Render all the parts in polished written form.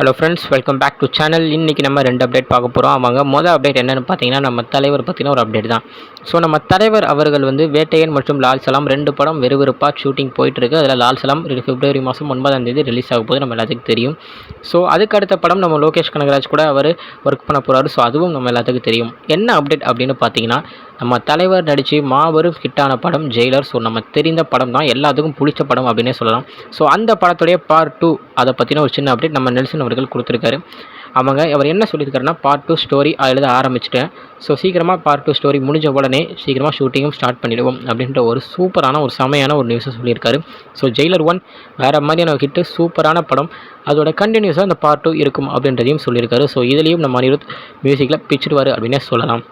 Hello friends, welcome back to channel. இன்றைக்கி நம்ம 2 update பார்க்க போகிறோம். மொதல் அப்டேட் என்னென்னு பார்த்தீங்கன்னா, நம்ம தலைவர் பற்றின ஒரு அப்டேட் தான். ஸோ நம்ம தலைவர் அவர்கள் வேட்டையன் மற்றும் லால் சலாம் 2 படம் விறுவிறுப்பாக ஷூட்டிங் போயிட்டுருக்கு. அதில் லால் சலாம் பிப்ரவரி மாதம் 9ஆம் தேதி ரிலீஸ் ஆக போது நம்ம எல்லாத்துக்கும் தெரியும். ஸோ அதுக்கு அடுத்த படம் நம்ம லோகேஷ் கனகராஜ் கூட அவர் ஒர்க் பண்ண போகிறாரு. ஸோ அதுவும் நம்ம எல்லாத்துக்கும் தெரியும். என்ன அப்டேட் அப்படின்னு பார்த்தீங்கன்னா, நம்ம தலைவர் நடித்து மாபெரும் ஹிட்டான படம் ஜெயிலர். ஸோ நம்ம தெரிந்த படம் தான், எல்லாத்துக்கும் பிடிச்ச படம் அப்படின்னே சொல்லலாம். ஸோ அந்த படத்துடைய பார்ட் 2 அதை பற்றின ஒரு சின்ன அப்டேட் நம்ம நெல்சன் அவர்கள் கொடுத்துருக்காரு. அவர் என்ன சொல்லியிருக்காருன்னா, பார்ட் 2 ஸ்டோரி எழுத ஆரம்பிச்சிட்டேன். ஸோ சீக்கிரமாக பார்ட் 2 ஸ்டோரி முடிஞ்ச உடனே சீக்கிரமாக ஷூட்டிங்கும் ஸ்டார்ட் பண்ணிவிடுவோம் அப்படின்ற ஒரு சூப்பரான ஒரு செமையான ஒரு நியூஸை சொல்லியிருக்காரு. ஸோ ஜெயிலர் 1 வேறு மாதிரியான ஹிட்டு, சூப்பரான படம். அதோட கண்டினியூஸாக அந்த பார்ட் 2 இருக்கும் அப்படின்றதையும் சொல்லியிருக்காரு. ஸோ இதுலேயும் நம்ம அனிருத் மியூசிக்கில் பிச்சிடுவார் அப்படின்னே சொல்லலாம்.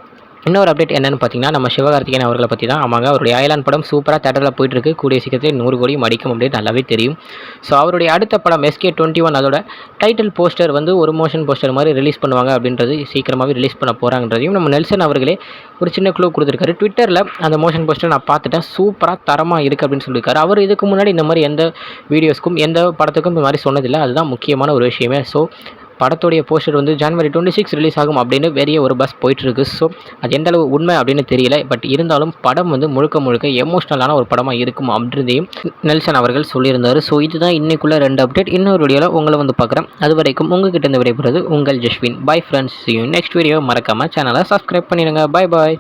இன்னொரு அப்டேட் என்னென்னு பார்த்தீங்கன்னா, நம்ம சிவகார்த்திகேயன் அவர்களை பற்றி தான். அவருடைய அயலான் படம் சூப்பராக தேட்டரில் போயிட்டுருக்கு. கூடிய சீக்கிரத்தில் 100 கோடி அடிக்கும் அப்படின்னு நல்லாவே தெரியும். ஸோ அவருடைய அடுத்த படம் SK21 அதோட டைட்டில் போஸ்டர் ஒரு மோஷன் போஸ்டர் மாதிரி ரிலீஸ் பண்ணுவாங்க அப்படின்றது, சீக்கிரமாகவே ரிலீஸ் பண்ண போகிறாங்கன்றதையும் நம்ம நெல்சன் அவர்களே ஒரு சின்ன க்ளூ கொடுத்துருக்காரு. ட்விட்டரில் அந்த மோஷன் போஸ்டர் நான் பார்த்துட்டேன், சூப்பராக தரமாக இருக்குது அப்படின்னு சொல்லியிருக்காரு. அவர் இதுக்கு முன்னாடி இந்த மாதிரி எந்த வீடியோஸ்க்கும் எந்த படத்துக்கும் இந்த மாதிரி சொன்னதில்லை. அதுதான் முக்கியமான ஒரு விஷயமே. ஸோ படத்துடைய போஸ்டர் ஜனவரி 26 ரிலீஸ் ஆகும் அப்படின்னு பெரிய ஒரு பஸ் போயிட்டுருக்கு. ஸோ அது எந்த அளவு உண்மை அப்படின்னு தெரியல. பட் இருந்தாலும் படம் முழுக்க எமோஷ்னலான ஒரு படமாக இருக்கும் அப்படின்றதையும் நெல்சன் அவர்கள் சொல்லியிருந்தார். ஸோ இதுதான் இன்னைக்குள்ள 2 அப்டேட். இன்னொரு வீடியோவில் உங்களை பார்க்குறேன். அது வரைக்கும் உங்ககிட்ட இருந்து விடைபெறுவது உங்கள் Jaswin. Bye friends, see you next video. மறக்காமல் சேனலை சப்ஸ்கிரைப் பண்ணிடுங்க. Bye bye.